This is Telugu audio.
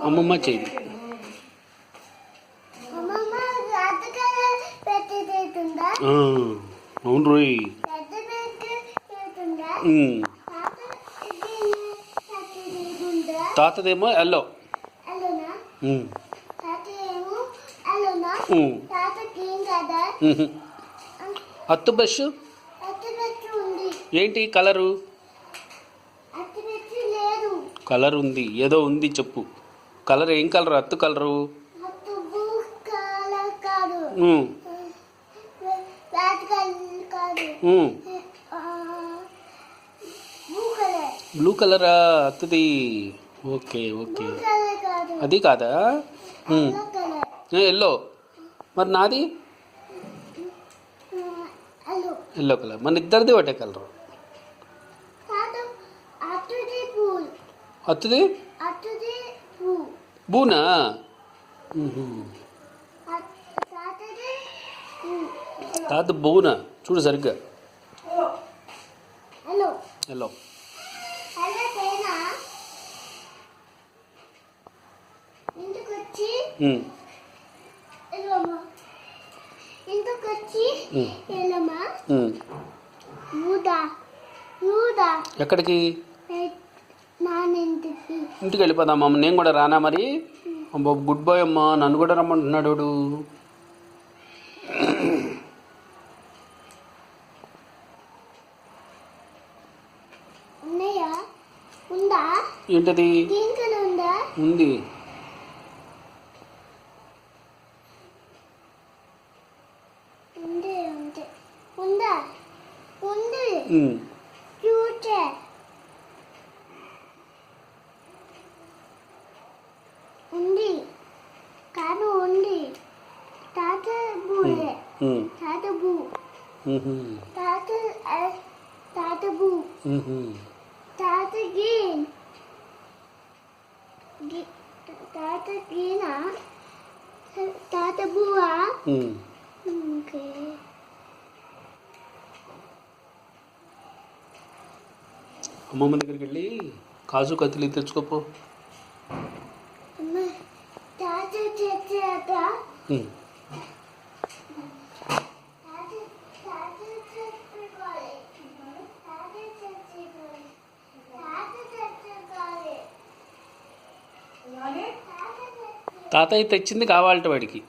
అమ్మమ్మ చెయ్యి. అవును రోయ్. తాతదేమో ఎల్లో. అత్తు బ్రష్ ఏంటి కలరు? కలర్ ఉంది, ఏదో ఉంది చెప్పు. కలర్ ఏం కలరు? అత్తు కలరు బ్లూ కలరా అత్తది? ఓకే ఓకే, అది కాదా? ఎల్లో. మరి నాది ఎల్లో కలర్. మన ఇద్దరిది ఒకటే కలరు. అత్తది బూనా? తాత బూనా చూడు సరిగ్గా. ఎల్లో. ఎక్కడికి? ఇంటికి వెళ్ళిపోదామా? నేను కూడా రానా మరి? అబ్బా గుడ్ బాయ్ అమ్మా, నన్ను కూడా రమ్మంటున్నాడు. ఏంటది? ఉంది. ఉంది కాదు, ఉంది. తాత బూలే. తాత బూ. తాత తాత బూ. తాత గ్రీన్. తాత గ్రీనా? తాత బూవా? ఓకే. అమ్మమ్మ దగ్గరికి వెళ్ళి కాజు కత్తిలి తెచ్చుకోపో. తాత చేత తాతయ్య తెచ్చింది కావాలట వాడికి.